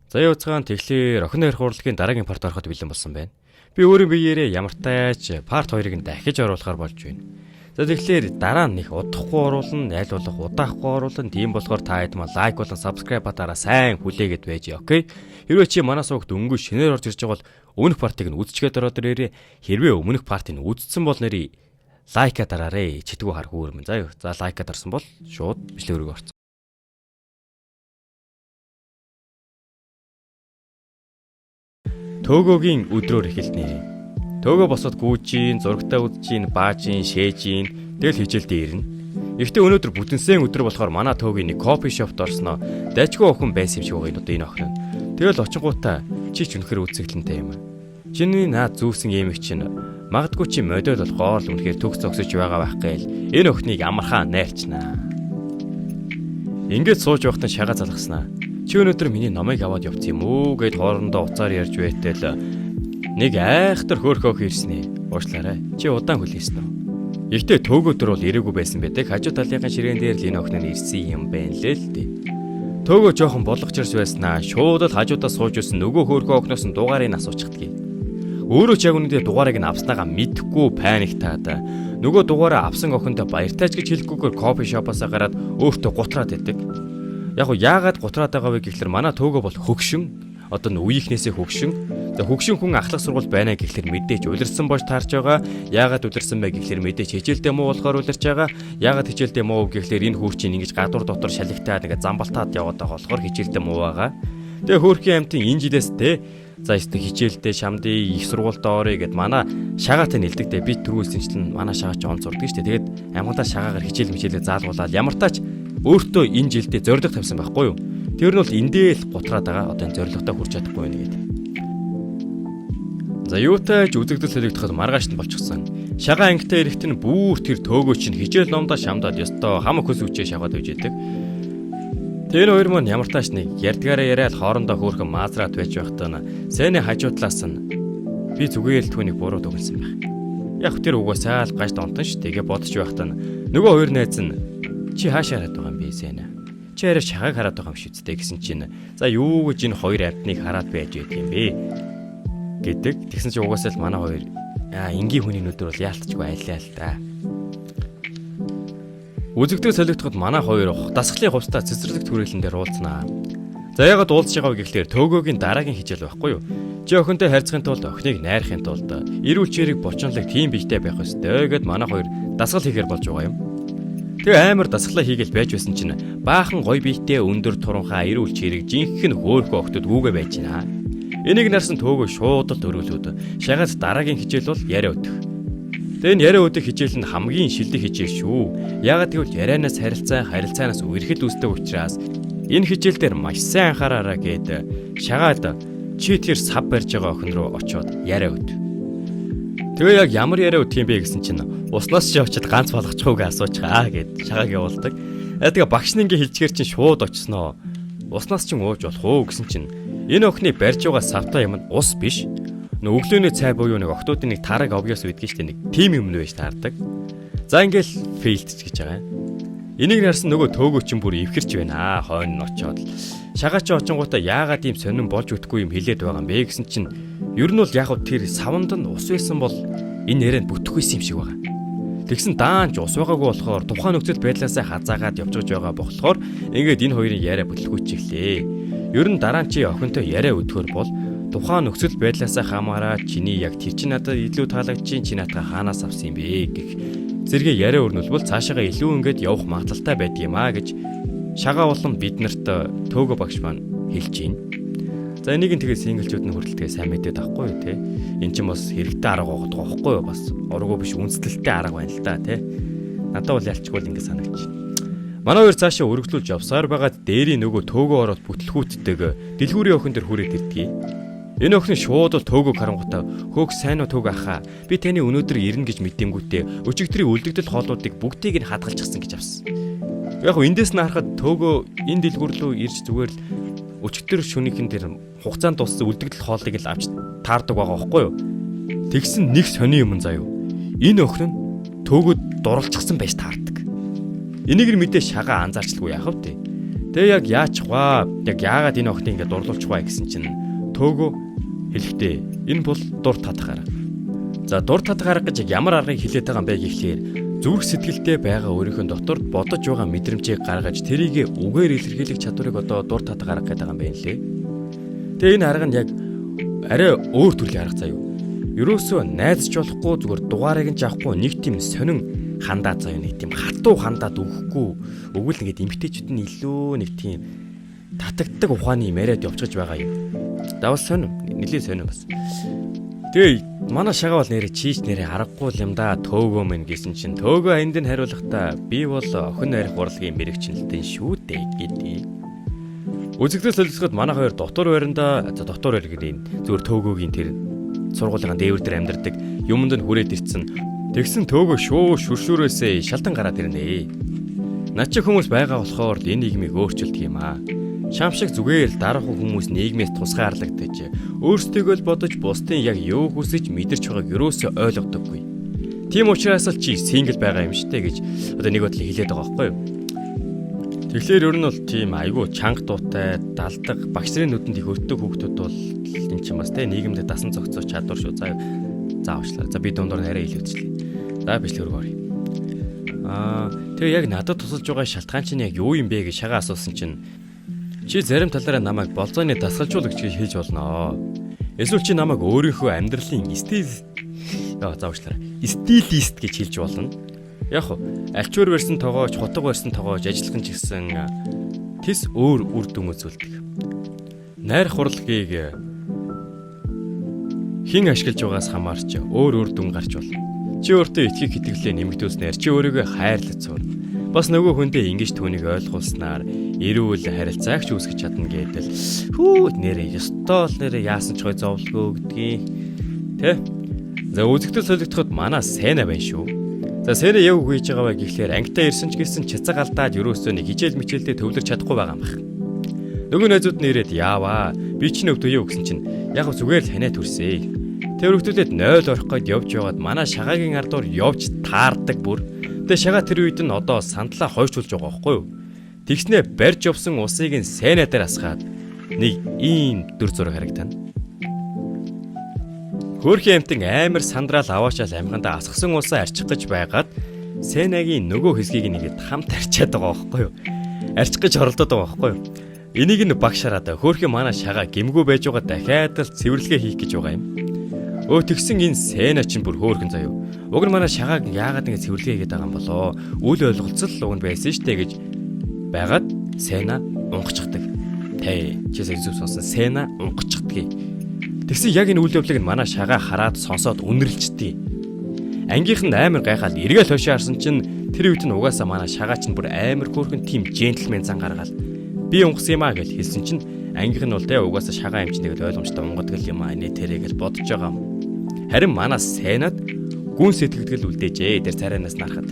Заяа уцгаан тэгэхээр охин нойр хурлагийн дараагийн парт ороход бэлэн болсон байна. Би өөрийн биеэрээ ямартайч парт 2-ыг дахиж оруулахар болж байна. За тэгэхээр дараа нь их удахгүй оруулна, айлуулах удаахгүй оруулна. Тийм болохоор та хэд маа лайк болон subscribe батаараа сайн хүлээгээд байж, окей? Хэрвээ чи манай суугт өнгөө шинээр орж ирж байгаа бол өмнөх партыг нь үзчихгээд ороод ирээрээ. Хэрвээ өмнөх партыг нь үзсэн бол нэрий лайка дараарэ. Читгүү хар хөөрмөн. За юу. За лайка дарсан бол шууд бичлэг өргөө орцсон. Төөгөөгийн өдрөөр эхэлнэ. Төөгөө босоод гүүжийн, зурагтаа үзжийн, баажийн, шээжийн, тэгэл хичээлдээ ирнэ. Ихтэй өнөөдөр бүтэнсэн өдөр болохоор манай төөгийн нэг кофе шопт орсноо. Дайчгүй охин байсан юм шиг байгаа энэ охин. Тэгэл очингуудаа чи ч үнэхээр үзэсгэлэнтэй юм. Чиний наад зүүсэн эмэг чинь магадгүй чи модель болохоор л үнэхээр төгс зогсож байгаа байх гээл энэ охиныг амархан найрчнаа. Ингээд сууж байхдаа шагаа залгаснаа. Чи өнөөдөр миний номыг аваад явц юм уу гэд хоорондоо уцаар ярьж байтал нэг айхтар хөөхөөх ирснэ. Уушлаарай. Чи удаан хүлээсэн үү? Ихтэй төөгөөдөр бол ирээгүй байсан байдаг. Хажуу талынхаа ширээн дээр л энэ охин нь ирсэн юм байна лээ л дээ. Төөгөө жоохон болгоч ирс байснаа. Шууд л хажуудаа сууж ирсэн нөгөө хөөхөө охноос нь дугаарыг асуучдаг. Өөрөө ч яг үнэндээ дугаарыг нь авснаагаа мэдхгүй паниктаад нөгөө дугаараа авсан охиндоо баяртайч гэж хэлэхгүйгээр кофе шопоосоо гараад өөртөө гутраад байдаг. Яг уу яагаад гутраад байгаа вэ гэхэлэр манай төөгөө бол хөгшин. Одоо нь үеийнхнээсээ хөгшин. За хөгшин хүн ахлах сургууль байна гэхэлэр мэдээж улирсан бож таарч байгаа. Яагаад улирсан бэ гэхэлэр мэдээж хичээлдээ муу болохоор улирч байгаа. Яагаад хичээлдээ муу гэхэлэр энэ хүүр чинь ингэж гадуур дотор шалгитаад ингээ замбалтаад яваад байгаа болохоор хичээлдээ муу байгаа. Тэгээ хөөрхийн амтын энэ жилээс те за ёстой хичээлдээ шамдын их сургуультаа орё гэд манай шагаатай нэлдэгтэй би түрүүлсэнчлэн манай шагаа ч он зурдаг шүү дээ. Тэгээд амгалаа шагаагаар хичээл мичээлээ заалгуулаад ямартаач өөртөө энэ жилдээ зориг тавьсан байхгүй юу? Тэр нь бол эндээ л гутраад байгаа. Одоо энэ зоригтой хүрч чадахгүй байна гэдэг. За юутай ч үзэгдэл солигдоход маргааш нь болчихсон. Шагаа ангитай эрэхтэн бүр тэр төөгөө чинь хичээл номдоо шамдаад ёстой хамаг хөс үчээ шаваад үйж идэг. Тэр хоёр маань ямартааш нэг ярдгаараа яриад хоорондоо хөөрхөн маазраад байж байхдаа сэний хажуу талаас нь би зүгээр л түүнийг буруу дүгнсэн байх. Яг тэр угаасаа л гаж донтон ш тэгээ бодож байхдаа нөгөө хоёр найз нь чи хаашаа хараад байгаа юм бэ сэна? Чи арай шагааг хараад байгаа юм шиг үстэй гэсэн чинь за юу гэж энэ хоёр амтныг хараад байж байд юм бэ гэдэг. Тэгсэн чи угаасаа л манай хоёр энгийн хүний нүдэр бол яалтчгүй айлаа л да. Үзэгдэл солигдоход манай хоёр дасгалын хувцастаа цэцэрлэг түрээлэн дээр уулзнаа. За ягаад уулзж байгааг гэхлээр төөгөөгийн дараагийн хичээл байхгүй юу? Чи охинтой харьцахын тулд охиныг найрахын тулд эрүүл чирэг бочонлог тийм бийтэй байх ёстой гэд манай хоёр дасгал хийхээр болж байгаа юм. Тэгээ амар дасгалаа хийгээл байж байсан чинь баахан гой бийтэй өндөр туранхаа эрүүл чирэг жинхэнэ хөөхөө охтод гүүгээ байж байна. Энийг нарсан төөгөө шууд л өрөөлөөд шагаад дараагийн хичээл бол яриа өдөх. Тэгээ энэ яриа өдөх хичээл нь хамгийн шилдэг хичээл шүү. Ягаад гэвэл ярианаас харилцаанаас үерхэл үүсдэг учраас энэ хичээл дээр маш сайн анхаараарай гэд шагаад чи тэр сав барьж байгаа охин руу очиод яриа өд. Тэгээ яг ямар яриа өдөх юм бэ гэсэн чинь уснаас ч явчаад ганц болгочихгүй асуучгаа гэд шагааг явуулдаг. Тэгээ багш нь ингээ хэлчихэр чинь шууд очсноо. Уснаас ч ууж болох уу гэсэн чинь энэ охины барьж байгаа савтай юм нь ус биш. Өглөөний цай буюу нэг октоодын нэг тараг обёс үйдгэж штэ нэг тим юм нэж таардаг. За ингээл фейлдч гэж байгаа. Энийг нарсан нөгөө төөгөө чинь бүр эвхэрч байна. Хойно нь очоод шагаачи очингуудаа яагаад ийм сонирн болж үтгүй юм хэлээд байгаа юм бэ гэсэн чинь ер нь бол яг тэр савнд нь ус байсан бол энэ ярианд бүтэхгүйсэн юм шиг байгаа. Тэгсэн даанч ус байгаагүй болохоор тухайн нөхцөл байдлаасаа хазаагаад явж байгаа болохоор ингээд энэ хоёрын яриа бүтлгүүчихлээ. Ер нь дараа нь чи охинтой яриа өдгөр бол тухайн нөхцөл байдлаасаа хамаараа чиний яг тэр чи надад илүү таалагдчих, чи надад хаанаас авсан юм бэ гэх зэрэг яриа өрнөлбөл цаашаага илүү ингээд явах магадлалтай байдаг юм аа гэж шагаа болон биднэрт төөгөө багш маань хэлж байна. За энийг нь тэгээ синглчүүд нь хүрэлтгээ сайн мэдээд авахгүй юу те. Эн чинь бас хэрэгтэй арга байгаа байхгүй юу бас ургуу биш үндэслэлтэй арга байна л да те. Надад бол ялчгүй л ингэ санагч. Манай хоёр цаашаа өргөжлүүлж явсаар байгаад дээрийн нөгөө төөгөө ороод бүтлгүүтдэг дэлгүүрийн охин дээр хүрээд ирдгий. Энэ охин шууд л төөгөө харангуйтаа хөөх сайн уу төг ахаа. Би таны өнөөдөр ирнэ гэж мэдэнгүүтээ өчигдрийн үлдэгдэл хоолуудыг бүгдийг нь хадгалчихсан гэж авсан. Яг нь эндээс нь харахад төөгөө энэ дэлгүүр рүү ирж зүгээр л өчигдөр шөнийхэн дээр хугацаанд дууссан үлдэгдэл хоолыг л авч таардаг байгаа байхгүй юу? Тэгсэн нэг сони юм заяа. Энэ охин нь төөгөө дурлцсан байж таардаг. Энийг нь мэдээ шагаа анзаарчлгүй яах вэ? Тэгээ яг яачих вэ? Яг яагаад энэ охиныг ингэ дурлуулчих вэ гэсэн чинь төөгөө хэлэхдээ энэ бол дур татах арга. За дур татах арга гэж ямар аргыг хэлээд байгаа юм бэ гэхлээр зүрх сэтгэлдээ байгаа өөрийнхөө дотор бодож байгаа мэдрэмжийг гаргаж тэрийг үгээр илэрхийлэх чадварыг одоо дур татах арга гэдэг юм байна лээ. Тэгээ энэ арга нь яг арай өөр төрлийн арга заяа. Ерөөсөө найзч болохгүй зүгээр дугаарыг нь жаахгүй нэг тийм сонин хандаа заяа, нэг тийм хатуу хандаад өгөхгүй. Өгвөл ингээд эмгтээчүүд нь илүү нэг тийм татагддаг ухааны яриад явчихж байгаа юм. Давал сонин, нэлийн сонин бас. Тэгээ манай шагаа бол нэрээ чийч нэрээ аргагүй юм да төөгөө мэн гэсэн чинь төөгөө энд нь хариулахдаа би бол охин найрах урлагийн мэрэгчлэлтэн шүү дээ гэдэг. Үзэгдэл солилцоход манай хоёр дотор байранда дотор байр гэдэг зүгээр төөгөөгийн тэр сургуулийн дээвэр дээр амьдардаг юмд нь хүрээд ирсэн. Тэгсэн төөгөө шүршүүрээсээ шалтан гараад ирнэ. Над чи хүмүүс байгаа болохоор энэ нийгмийг өөрчилдөг юм аа. Шам шиг зүгээр дарах хүмүүс нийгмээс тусгаарлагдаж өөрсдийгөө л бодож бусдын яг юу хүсэж мэдэрч байгааг юусоо ойлгодоггүй. Тийм учраас л чи сингл байгаа юм штэ гэж одоо нэг бодлоо хэлээд байгаа байхгүй юу? Тэгэхээр ер нь бол тийм айгүй чанга дуутай далдаг багш нарын нүдэнд их өртөг хүүхдүүд бол энэ ч юм бас те нийгэмд дасан зохицох чадвар шүү. За уучлаарай. За би дундуур арай илүүцлээ. За бичлэг рүү оръё. Тэгээ яг надад тусалж байгаа шалтгаан чинь яг юу юм бэ гэж шагаа асуусан чинь чи зарим талаараа намайг болзооны дасгалжуулагч гэж хэлж болно. Эсвэл чи намайг өөрийнхөө амьдралын стилист гэж хэлж болно. Яг альчуур барьсан тоогооч, хутга барьсан тоогооч ажиллах ч гэсэн тэс өөр үр дүн үзүүлдэг. Найрах урлагийг хэн ашиглаж байгаас хамаарч өөр үр дүн гарч болно. Чи өөртөө итгэх итгэлээ нэмэгдүүлснээр чи өөрийгөө хайрлаж сур. Бас нөгөө хүндээ ингэж түүнийг ойлгуулснаар эрүүл харилцаагч үүсгэж чадна гэдэл нэрээ ёстоо л нэрээ яасан ч гой зовлгүй гэдгийг тэ. За үзэгдэл солигдоход манай Сэна байна шүү. За Сэна яг үг хийж байгаа вэ гэхлээр ангитаа ирсэн ч гэсэн чацаг алдаад ерөөсөө нэг хичээл мичээлдээ төвлөрч чадахгүй байгаа юм байна. Нөгөө найзууд нь ирээд яаваа би ч нөвдөө юу гэсэн чинь яг зүгээр л ханаа төрсэй. Тэр хөлтөлөд 0 орох гээд явж байгаад манай шагаагийн ардуур явж таардаг бүр. Тэгээ шагаа тэр үед нь одоо сандлаа хойшлуулж байгаа байхгүй юу? Тэгснээ барьж явсан усыг нь Сэна дээр асгаад нэг ийм дүр зураг харагдана. Хөөрхөн амтан амар сандраал аваачаал амьгандаа асгасан усаа арчих гэж байгаад Сэнагийн нөгөө хэсгийг нэгэд хамт арчаад байгаа байхгүй юу? Арчих гэж оролдоод байгаа байхгүй юу? Энийг нь багшараад хөөрхөн манай шагаа гимгүү байж байгаа дахиад л цэвэрлэгээ хийх гэж байгаа юм. Тэгсэн энэ Сэна чинь бүр хөөрхөн заяа. Уг нь манай шагааг яагаад ингэ цэвэрлэгээ хийгээд байгаа юм болоо? Үл ойлголцол уг нь байсан штэ гэж байгаад Сэна унгачдаг. Чисээ зүг сонсон Сэна унгачдаг. Тэгсэн яг энэ үйл явдлыг манай шагаа хараад сонсоод үнэрлждэг. Ангийнх нь амар гайхаад эргээл хойшоо харсан чинь тэр үед нь угаасаа манай шагаа чинь бүр амар хөөрхөн тим джентльмен зан гаргаал. Би унгасан юм аа гэж хэлсэн чинь ангийнх нь бол тэ угаасаа шагаа юм чинь тэгэл ойлгомжтой унгадаг юм аа нэ тэрэг л бодож байгаа юм. Харин манай Сэнад гүн сэтгэл үлдээжээ тэр царайнаас нарахад.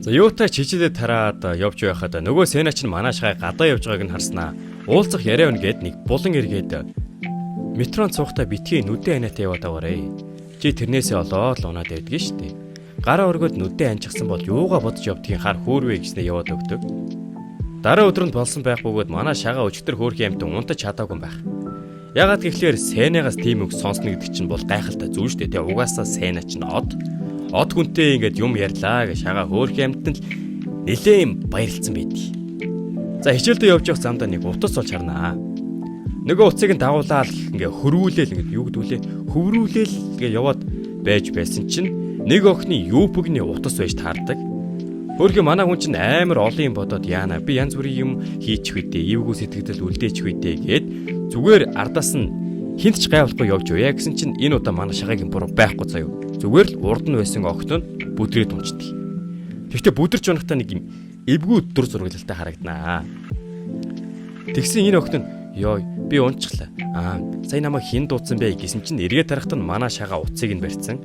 За юутай чижилээ тараад явж байхад нөгөө Сэна чинь манай шагаа гадаа явж байгааг нь харснаа. Уулзах яриа өн гээд нэг булан эргээд метрон цуухта битгий нүдэн анаатай яваад байгаарэ. Чи тэрнээсээ олоод л унаад байдгийг штэ. Гараа өргөд нүдэн анчихсан бол юугаа бодож явдгийг хар хөөрвэ гэснээр яваад өгдөг. Дараа өдрөнд болсон байх бөгөөд манай шагаа өчтөр хөөрхөн амтан унтаж чадаагүй байх. Ягаад гэхлээр Сэнагаас тийм үг сонсно гэдэг чинь бол гайхалтай зүйл шүү дээ. Угаасаа Сэна чинь од хүнтэй ингээд юм ярьлаа гэж шагаа хөөрхөн амтанд нэлээд баярлцсан байдгийг. За хичээлдээ явж явах замдаа нэг утас олж харнаа. Нөгөө утсыг нь дагуулаад ингээ хөрвүүлээл ингээд юу гэдгүүлээ хөврүүлээл гээ яваад байж байсан чинь нэг охины юупгний утас байж таардаг. Хөөрхөн манай хүн чинь амар олон юм бодоод яана би янз бүрийн юм хийчих үедээ эвгүй сэтгэл үлдээчих үедээ гээд зүгээр ардаас нь хинт ч гайвахгүй явж яваа гэсэн чинь энэ удаа манай шагагийн буруу байхгүй заяа. Зүгээр л урд нь байсан огтод бүдрээд унцдаг. Тэгвэл бүдэрч унахтаа нэг юм эвгүй дүр зурглалтай харагданаа. Тэгсэн энэ огтод ёо би унцчихлаа. Сая намайг хин дуудсан бэ гэсэн чинь эргээд тарахад нь манай шагаа утсыг нь барьцсан.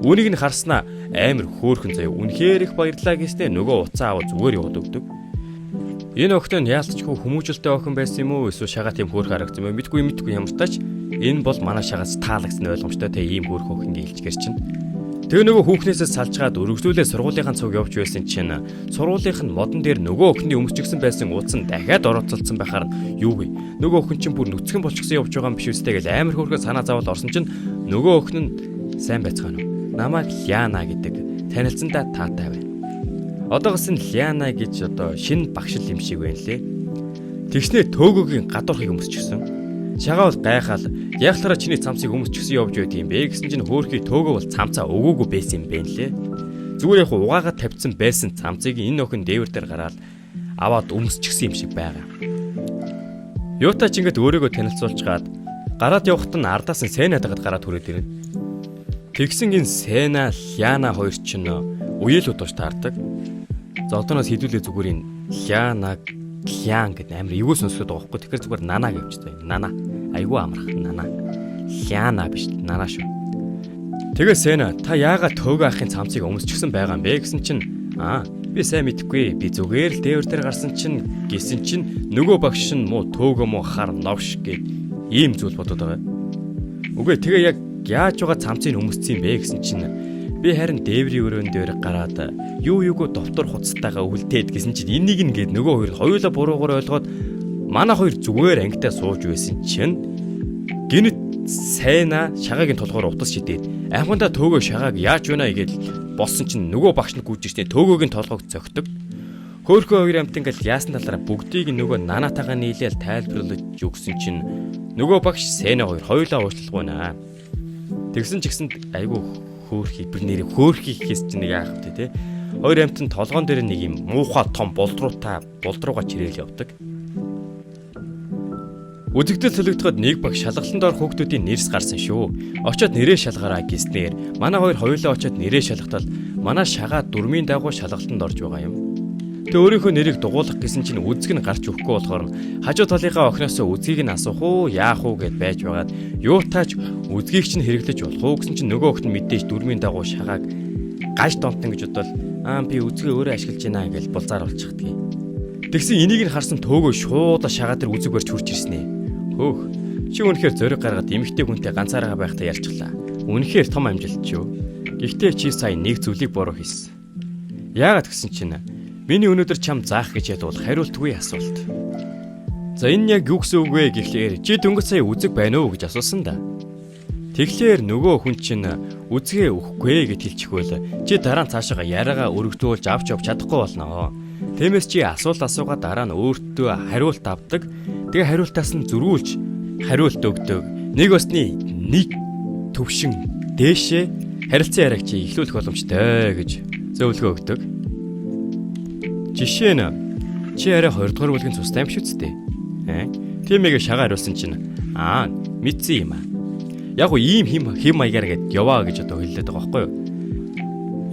Үүнийг нь харснаа амар хөөрхөн заяа. Үнэхээр их баярлаа гэснээр нөгөө уцаа аваа зүгээр яваад өгдөг. Энэ охин яалтчгүй хүмүүжлтэй охин байсан юм уу? Эсвэл шагаа тийм хөөрхөн харагдсан юм. Мэдгүй ямар тач энэ бол манай шагаас таалагсан ойлгомжтой те ийм хөөрхөн охин гэлчгэр чинь. Тэгээ нөгөө хүүхнээсээ салжгаад өргөжлүүлээ сургуулийнхаа цуг явж байсан чинь сургуулийнх нь модон дээр нөгөө охины өмсчихсэн байсан утас нь дахиад орооцолцсон байхаар юу вэ? Нөгөө охин чинь бүр нүцгэн болчихсон явж байгаа юм биш үстэй гэж амар хөөрхөө санаа зовоод орсон чинь нөгөө охин нь сайн байцгаана уу? Намайг Ляна гэдэг танилцсандаа таатай байна. Одоогоос нь Ляна гэж шинэ багшил юм шиг байна лээ. Тэгснээ төөгөөгийн гадуурхыг өмсчихсэн. Шагаа бол гайхаал яахлаараа чиний цамцыг өмсчихсэн явж байт юм бэ гэсэн чинь хөөрхий төөгөө бол цамцаа өгөөгүй байсан юм бэ лээ. Зүгээр яг угаагаад тавьсан байсан цамцыг энэ охин дээвэр дээр гараад аваад өмсчихсэн юм шиг байгаа. Юутай ч ингэж өөрийгөө танилцуулчгаад гараад явахад нь ардаас нь Сена дагаад гараад хүрээд ирнэ. Тэгсэн гин Сена Ляна хоёр ч нь уяэл удаж таардаг. Зодоноос хідүүлээ зүгээр энэ Лян гэдэг амар эвгүй сонсоход байгаа байхгүй. Тэгэхээр зүгээр Нана гэвчтэй. Нана. Айгүй амарх Нана. Ляна биш Нана шүү. Тэгээ Сена та яагаад төөгөө ахын цамцыг өмсчихсэн байгаа юм бэ гэсэн чинь би сайн мэдэхгүй. Би зүгээр л дээвэр дээр гарсан чинь гисэн чинь нөгөө багш нь муу төөгөө муу хар новш гэд ийм зүйл бодоод байгаа. Үгүй тэгээ яг яаж байгаа цамцыг өмссөн юм бэ гэсэн чинь би харин дээврийн өрөөнд дээр гараад юугөө доктор хуцтайгаа үлдээд гэсэн чинь энийг ингээд нөгөө хоёр хоёулаа буруугаар ойлгоод манай хоёр зүгээр ангитаа сууж байсан чинь гинэт Сена шагаагийн толгоор утас шидээд амхандаа төөгөө шагааг яаж вэнэ гэж болсон чинь нөгөө багш нь гүйж ирсэн төөгөөгийн толгойг цогтөг. Хөөхөө хоёр амт ингээд яасан талаараа бүгдийг нөгөө Нанатайгаа нийлээл тайлбарлаж өгсөн чинь нөгөө багш Сена хоёулаа уучлалгүй наа. Тэгсэн ч гэсэнд айгүй хөөхий бүр нэр хөөхий гэхээс чинь нэг яах вэ те. Хоёр амт нь толгоон дээр нэг юм муухай том болдруугаа чирээл явдаг. Үзэгдэл солигдоход нэг баг шалгалтанд ор хүүхдүүдийн нэрс гарсан шүү. Очоод нэрээ шалгаараа гэснээр манай хоёр хоёулаа очоод нэрээ шалгатал манай шагаа дөрмийн дагуу шалгалтанд орж байгаа юм. Тэ өөрийнхөө нэрийг дугуулах гэсэн чинь үзэг нь гарч өгөхгүй болохоор хажуу талынхаа охиноосоо үзгийг нь асуух уу яах уу гэд байж байгаад юутаач үзгийг чинь хэрэглэж болох уу гэсэн чинь нөгөө охин мэдээж дөрмийн дагуу шагааг гаж донтон гэж бодвол би үзгээ өөрөө ашиглаж байна гэж булзаар болчихдгийг. Тэгсэн энийг нь харсан төөгөө шууд шагаа дээр үзэг барьж хурж ирсэн ээ. Хөөх чи үнэхээр зориг гаргаад эмэгтэй хүнтэй ганцаараа байхдаа ялцглаа. Үнэхээр том амжилт ч юу. Гэхдээ чи сая нэг зүйлийг буруу хийсэн. Яагаад гэсэн чинь миний өнөөдөр чам заах гэж ядвал хариултгүй асуулт. За энэ яг юу гэсэн үг вэ гэхлээр чи дөнгөж сая үзэг байна уу гэж асуусан да. Тэгэхээр нөгөө хүн чинь үзгээ өгөхгүй гэж хэлчихвэл чи дараа нь цаашаа яриагаа өргөдүүлж авч чадахгүй болно. Тиймээс чи асуулт асуугаа дараа нь өөртөө хариулт авдаг. Тэгээ хариултаас нь зөрүүлж хариулт өгдөг. Нэг осны нэг төвшин дээшээ харилцан яриаг чи эхлүүлэх боломжтой гэж зөвлөгөө өгдөг. Жишээ нь чи арай 2 дугаар бүлгийн цустай юм шүү дээ. Тиймээгээ шагаа хариулсан чинь мэдсэн юм аа. Яг уу ийм хим маягаар гээд яваа гэж хэлээд байгаа байхгүй юу?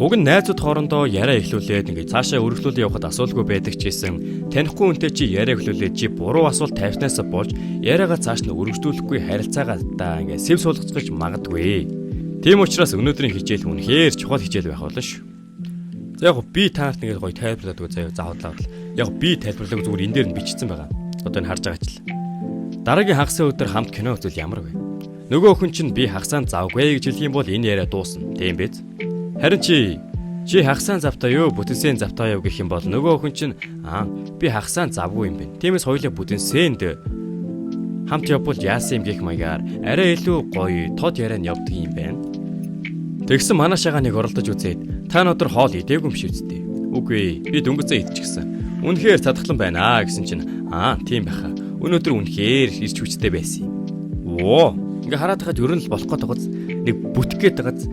Уг нь найзууд хоорондоо яриа эхлүүлээд ингээд цаашаа өргөжлүүлээ явахад асуулгүй байдаг ч гэсэн танихгүй хүнтэй чи яриа эхлүүлээд чи буруу асуулт тавьснаас болж яриагаа цааш нь өргөжлүүлэхгүй харилцаагаа ингээд сэв суулгацгаж магадгүй. Тийм учраас өнөөдрийн хичээл үнэхээр чухал хичээл байх болно шүү. За яг би танарт ингээд гоё тайлбарлаад өгөө заяа заавал. Яг би тайлбарлаг зүгээр энэ дээр нь бичсэн байгаа. Одоо энэ харж байгаа ч л. Дараагийн хагас өдөр хамт кино үзвэл ямар вэ? Нөгөө хүн чинь би хагасаа завгүй гэж хэлэх юм бол энэ яриа дуусна. Тийм биз? Харин чи хагасаа завтаа юу, бүтэнсэн завтаа юу гэх юм бол нөгөө хүн чинь би хагасаа завгүй юм байна. Тиймээс хоёулаа бүтэнсэнд хамт явбал яасан юм гэх маягаар арай илүү гоё тод яриа нь явдаг юм байна. Тэгсэн манай шагааныг оролдож үзээд та өнөөдөр хоол идээгүй юм шиг үстэй. Үгүй би дөнгөцөө идчихсэн. Үнэхээр цадхлан байна гэсэн чинь тийм байхаа. Өнөөдөр үнэхээр ирч хүчтэй байсан юм. Ингээ хараад хахад ер нь л болох гээд байгаа. Нэг бүтэх гээд байгаа.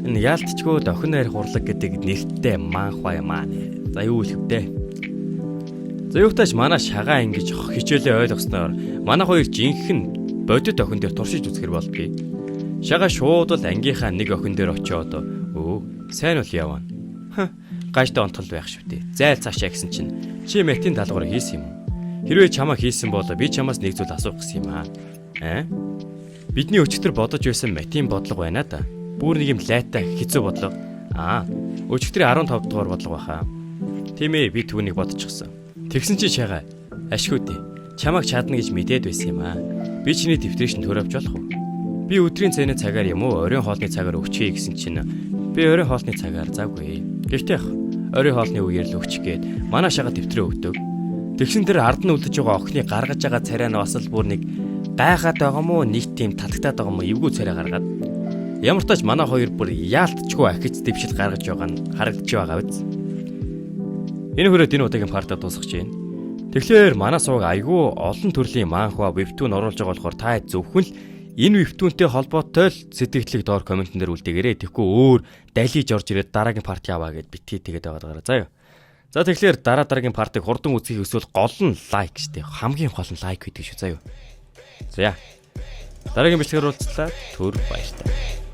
Энэ яалтчгүй охин найр хурлаг гэдэг нэртэй маанхваа юм аа. За юу хэлэвдэ. За юутаач манай шагаа ингэж хичээлээ ойлгосноор манай хоёр жинхэнэ бодит охин дээр туршиж үзэхэр болдгийг. Шагаа шууд л ангийнхаа нэг охин дээр очиод сайн уу явна. Гажтай онтол байх шүү дээ. Зайл цаашаа гэсэн чинь чи мэтийн даалгавар хийсэн юм уу? Хэрвээ чамаа хийсэн бол би чамаас нэг зүйл асуух гэсэн юм аа. Бидний өчигдөр бодож байсан матийн бодлого байна да. Бүр нэг юм лайтай хэцүү бодлого. Өчигдрийн 15 дугаар бодлого баха. Тийм ээ би түүнийг бодчихсон. Тэгсэн чи шагаа ашгүй дээ. Чамайг чадна гэж мэдээд байсан юм аа. Би чиний дэвтрийг нь төр авч болох уу? Би өдрийн цайны цагаар юм уу, оройн хоолны цагаар өгчээ гэсэн чинь Би орой хоолны цагаар завгүй. Гэхдээ орой хоолны үеэр л өгч гээд манай шагаа дэвтрээ өгдөг. Тэгсэн тэр ард нь үлдэж байгаа охины гаргаж байгаа царай нь бас л бүр нэг гайхаад байгаа мó нэг тийм татагтаад байгаа мó эвгүй царай гаргаад. Ямар ч тач манай хоёр бүр яалтчгүй ахиж дэвшил гаргаж байгаа нь харагдаж байгаа биз. Энэ хүрээд энэ удаагийн партаа дуусгаж байна. Тэгэхээр манай суваг айгүй олон төрлийн манхва вебтүүн оруулж байгаа болохоор та зөвхөн л энэ вебтүүнтэй холбоотой л сэтгэлдлийг доор комментэн дээр үлдээгээрэй. Тэгэхгүй өөр далиж орж ирээд дараагийн парти аваа гэд битгий тэгээд байгаа заяа. За тэгэхээр дараагийн партиг хурдан үзэх эсвэл гол нь лайк штэ. Хамгийн гол нь лайк хийдэг шүү заяа. За дараагийн бичлэгээр уулзлаа. Түр баярлалаа.